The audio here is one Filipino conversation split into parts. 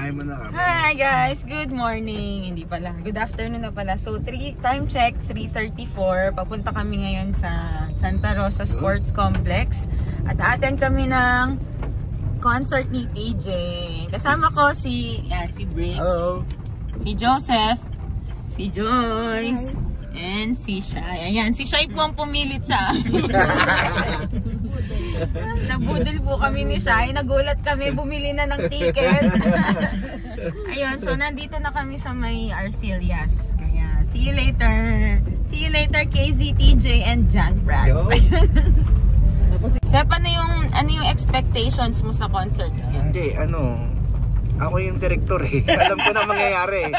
Unahin mo na kami. Hi guys, good morning. Hindi pala, good afternoon na pala. So time check 3:34. Papunta kami ngayon sa Santa Rosa Sports Complex at attend kami ng concert ni TJ. Kasama ko si Briggs, hello, si Joseph, si Joyce, and si Shai. Ayan, si Shai po ang pumilit sa amin. Nagbudol po kami ni Shai. Nagulat kami, bumili na ng ticket. Ayun, so nandito na kami sa may Arcelias. Kaya, see you later. See you later, KZ, TJ, and John Brads. Sep, ano yung expectations mo sa concert? Hindi, ako yung director eh. Alam ko na mangyayari eh.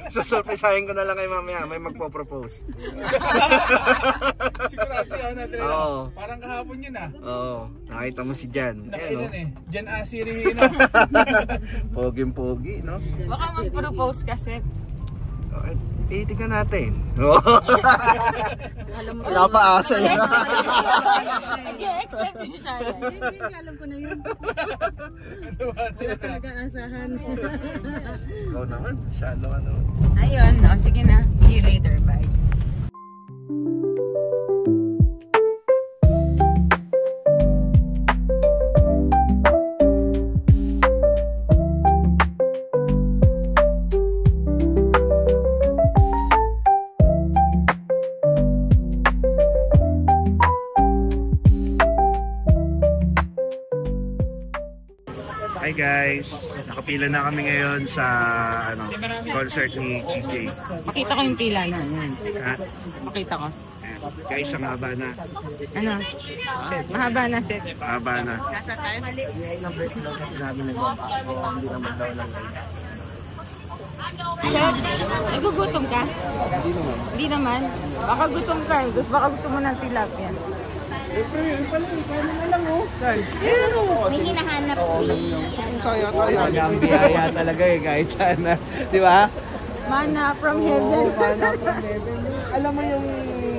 So, surprisahin ko na lang kay mamaya. May magpo-propose. Sigurado yan natin. Oo. Parang kahapon yun ah. Oo. Nakita mo si Jan. Nakailan eh. Jan Asiri. Poging-pogi, no? Baka mag-propose ka, Sep. Tignan natin. Wala pa asa yun. Nag-expect si Shai. Hindi, alam ko na yun. Wala talaga asahan. Ikaw naman. Masyado ka naman. Ayun, no? Sige na. See you later. Bye. Hi guys, nakapila na kami ngayon sa concert ni TJ. Makita ko yung pila na. Ha? Makita ko. Guys, ang haba na. Ano? Mahaba na, Sep. Haba na. Nasa tayo? Sep, nagugutom ka? Hindi naman. Baka gutom ka. Baka gusto mo ng tilapia. May hinahanap si... Ang biyaya talaga eh, kahit sana. Di ba? Mana from heaven. Mana from heaven. Alam mo yung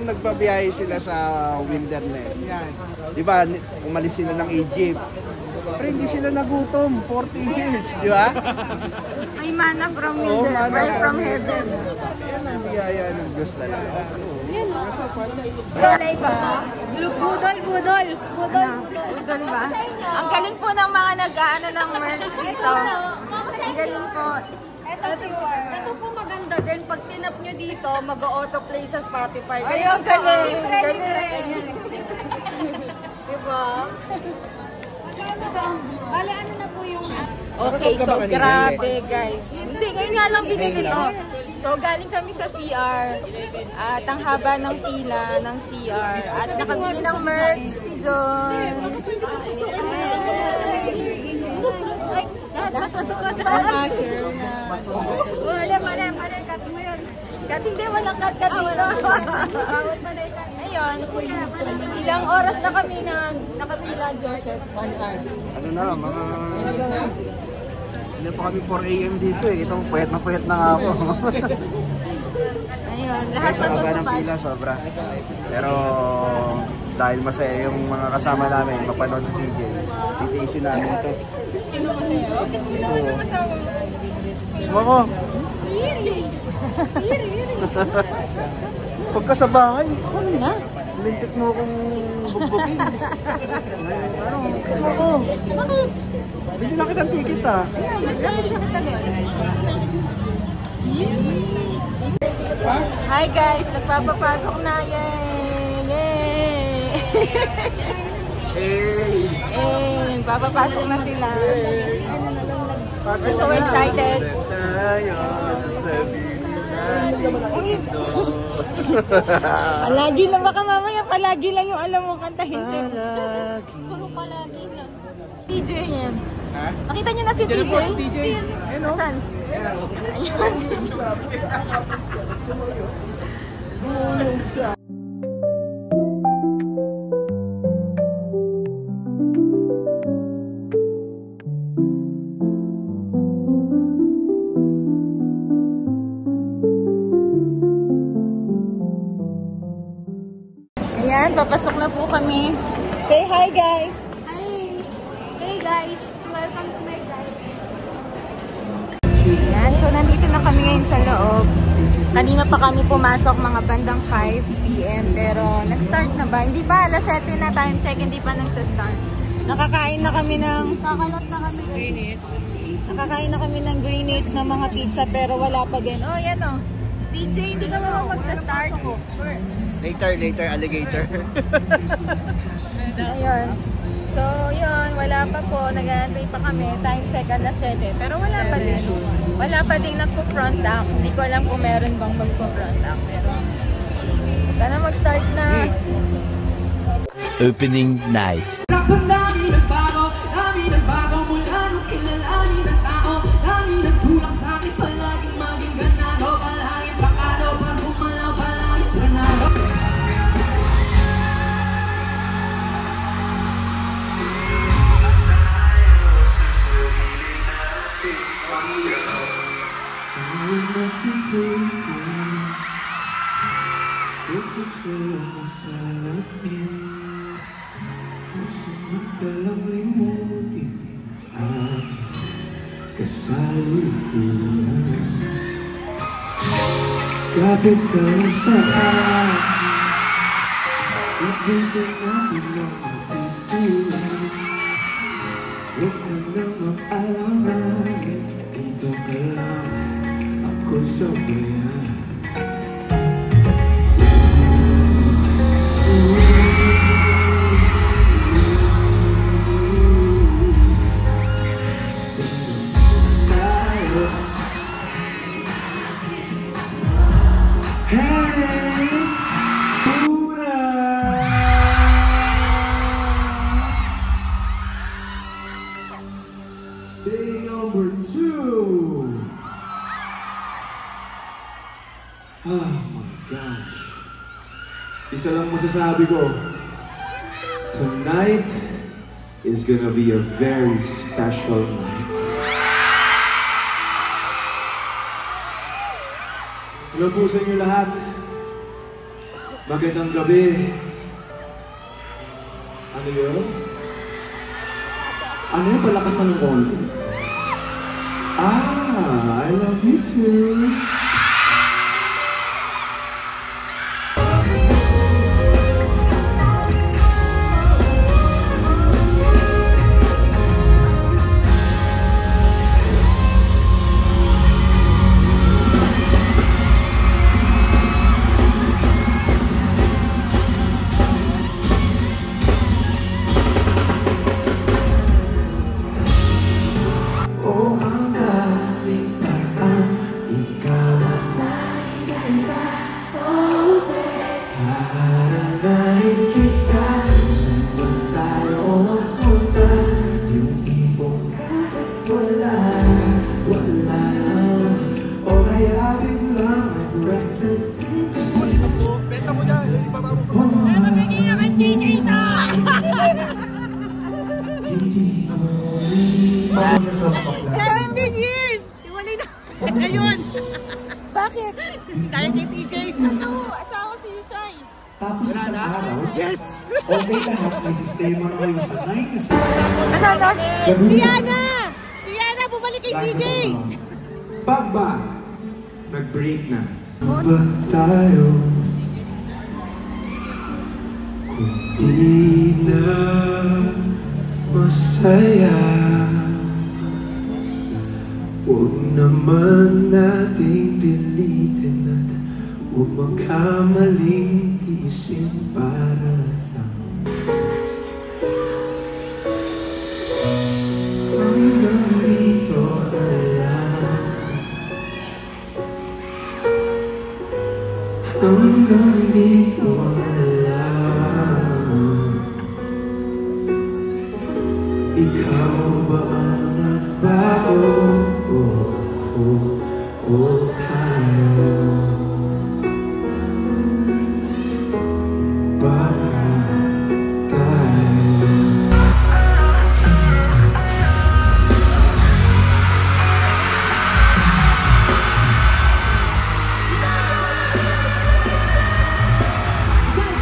nagbabiyahe sila sa wilderness. Yan. Di ba? Umalis sila ng Egypt. Pero hindi sila nagutom. 40 years. Di ba? Ay, mana from wilderness. Right from heaven. Yan ang biyaya ng Diyos talaga. Kulay ba? Budol. Budol ba? Ang galing po ng mga nag-aano ng merch dito. Ang galing po. Ito po maganda din. Pag tinap nyo dito, mag-auto-play sa Spotify. Ay, ang galing. Diba? Bale, ano na po yung... Okay, so grabe guys. Hindi, ngayon nga lang binili to. So galing kami sa CR at ang haba ng pila ng CR at nakabili ng merch si John. Ay, natatutukan pa ang Asher na. Mali, cut mo yun. Cut, hindi, walang cut dito. Ayun, ilang oras na kami nakapila, Joseph? 1 hour. Ano na, mga... Hindi pa kami 4 AM dito eh. Ito, puyat na nga ako. Ayun, lahat sa haba ng pila, sobra. Pero dahil masaya yung mga kasama namin, mapanood sa TJ, titiisin namin ito. Sino masaya? Okay, sino naman ang kasama mo? Mismo ko. Pagka sa bahay, Ano na? silintik mo akong bugbugin. Mismo ko. Bakit? Bigyan lang kitang ticket ah. Hi guys, nagpapapasok na. Yay! Hey! Nagpapapasok na sila. We're so excited. Palagi lang, baka mamaya palagi lang yung alam mo kantahin. Puro palagi lang. TJ yan. Ha? Nakita niyo na si TJ? Si TJ. Saan? Ayun. Ayan, papasok na po kami. Say hi guys! Hi! Hey guys! Welcome to my nandito na kami ngayon sa loob. Kanina pa kami pumasok mga bandang 5 PM. Pero nag-start na ba? Hindi pa, alas 7 na time check, hindi pa nagsa-start. Nakakain na kami ng... Kakalot na kami Greenwich. Nakakain na kami ng Greenwich ng mga pizza pero wala pa din. Oh, yan oh. DJ, hindi ka naman magsa-start. Later, alligator. Ayun. So, yun, wala pa po. Nag-aantay pa kami. Time check, alas 7. Pero wala pa din. Wala pa din nagpo-front act. Hindi ko alam kung meron bang magpo-front act. Pero, sana mag-start na. Opening night. Dami nagbago mula nung kilalanin ng tao. Dami nagtulak sa akin, palaging maging ganado. Palaging plakado, pag bumalaw, palaging ganado. Samantalang limutin at kasalukuyan. Kapit ka na sa akin, ibigay natin ang matitulan. Huwag ka nang mag-alala, dito ka lang, ako sabayan. Day number 2. Oh my gosh. Isa lang masasabi ko. Tonight is gonna be a very special night. Hello po sa inyo lahat. Magandang gabi. Ano yun? Ano yung palakas ng konti? I love you too. Ayun! Bakit? Kaya kay TJ. Ano? Asawa si Shai. Tapos isang araw, yes! Okay lahat, may sistema na kayo sa 9 na sa Si Yana! Si Yana, bumalik kay TJ! Pag ba, nag-break na. Ba tayo? Kung di na masaya, huwag naman nating pilitin at huwag magkamaling tiisin para lang. Hanggang dito na lang. Hanggang dito na lang. Ikaw ba ang nagbago? O tayo? Baka tayo? Guys,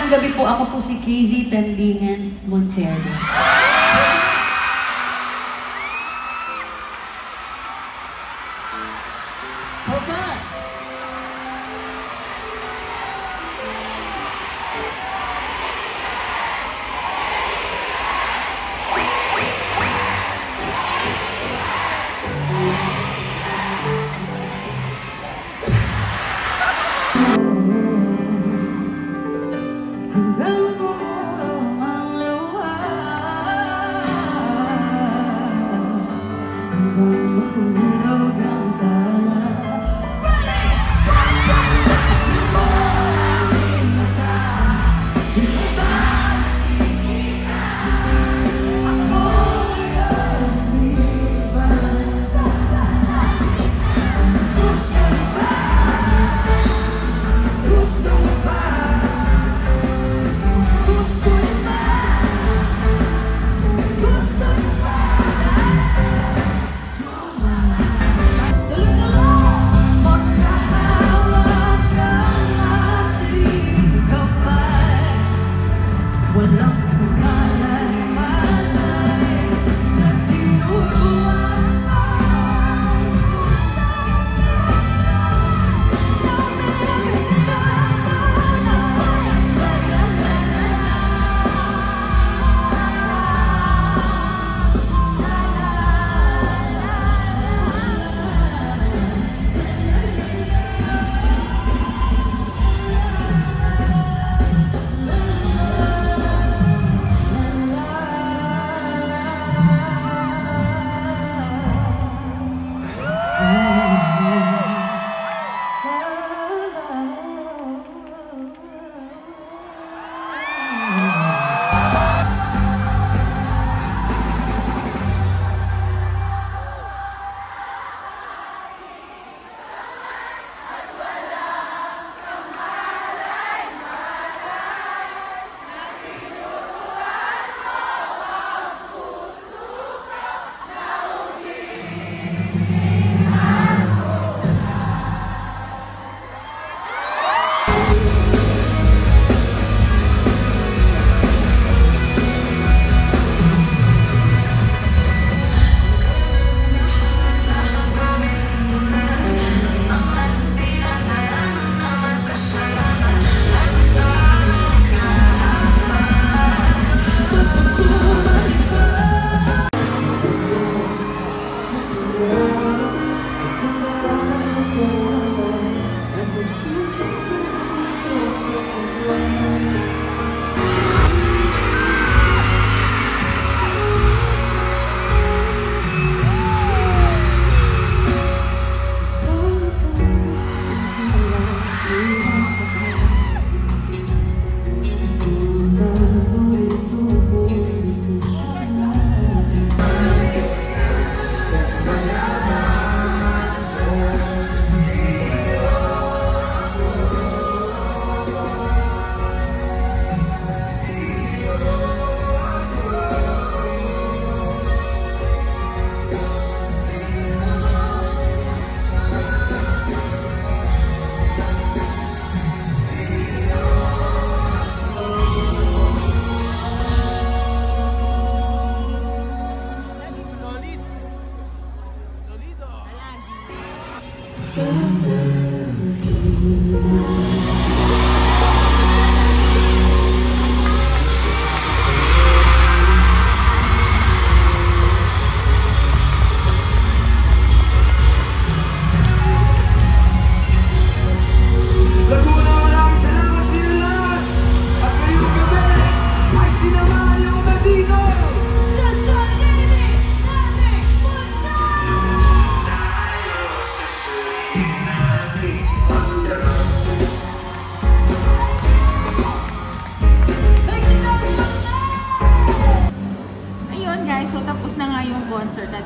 Magandang gabi po. Ako po si KZ Tandingan Montero.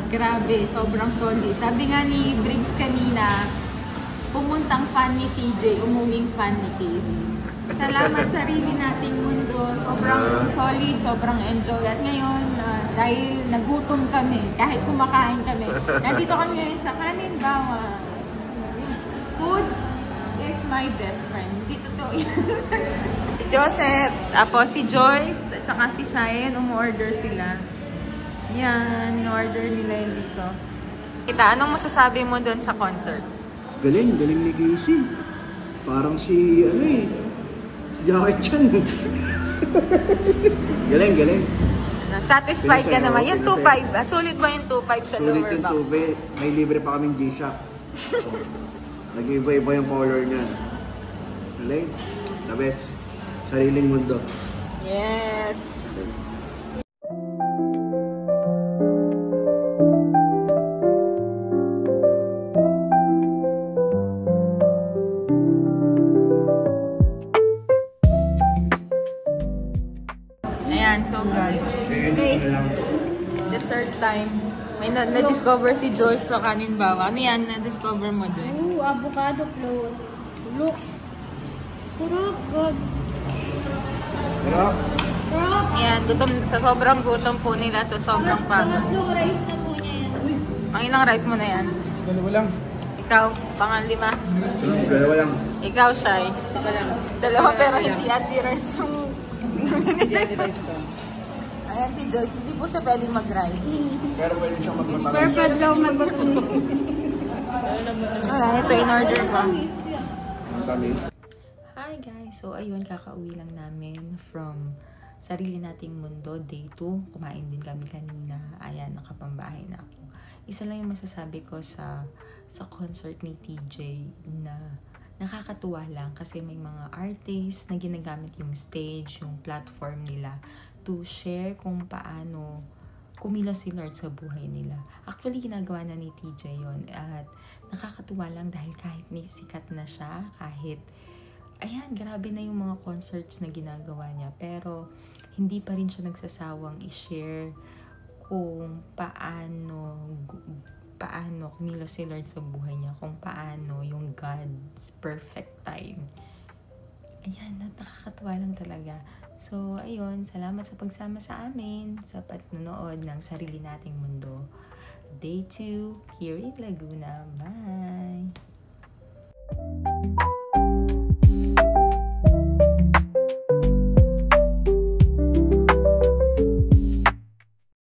Grabe, sobrang solid. Sabi nga ni Briggs kanina, pumuntang fan ni TJ, umuming fan ni Casey. Salamat sa Rili Nating Mundo. Sobrang solid, sobrang enjoy. At ngayon, dahil nagutom kami, kahit kumakain kami, nandito kami ngayon sa Kanin Bawa. Food is my best friend. Hindi totoo yan. Joseph, tapos si Joyce, at saka si Cheyenne, umorder sila. Yan, in-order nila yun dito. Kita, anong masasabi mo doon sa concert? Galing ni Casey. Parang si, si Jackie Chan. galing. Satisfied ka Pinasaya naman. ako, Yung 2.5, sulit ba yung 2.5 sa Sulit lower yung box? tube. May libre pa kaming G-Shock. Nag-iba-iba yung color niya. Galing. The best. Sariling mundo. Yes! Ayan, so guys, dessert time. May na-discover si Joyce sa kanin bawa. Ano yan na-discover mo, Joyce? Ooh, avocado float. Look. Sarap, God. Sarap. Sarap. Ayan, gutom, sa sobrang gutom po nila at sa sobrang pagod. Pangatlong rice na po niya yan. Uy. Ang ilang rice mo na yan? Dalawa lang. Ikaw, pang-5. Dalawa lang. Ikaw, Shai. Dalawa pero hindi anti-rice yung... Ayan si Joyce, hindi po siya pwedeng mag-rice. Pero pwede siyang magmatamis. Perfect daw magpapalito. Wala, ito in-order ko. Matamis. Hi guys! So ayun, kakauwi lang namin from Sarili Nating Mundo, day 2. Kumain din kami kanina. Ayan, nakapambahay na ako. Isa lang yung masasabi ko sa concert ni TJ na nakakatuwa lang kasi may mga artists na ginagamit yung stage, yung platform nila to share kung paano kumilos si Lord sa buhay nila. Actually, ginagawa na ni TJ yon at nakakatuwa lang dahil kahit may sikat na siya, kahit ayan, grabe na yung mga concerts na ginagawa niya, pero hindi pa rin siya nagsasawang i-share kung paano kumilos si Lord sa buhay niya, kung paano yung God's perfect time. Ayan, nakakatuwa lang talaga. So, ayun, salamat sa pagsama sa amin sa panonood ng Sarili Nating Mundo. Day 2, here in Laguna. Bye!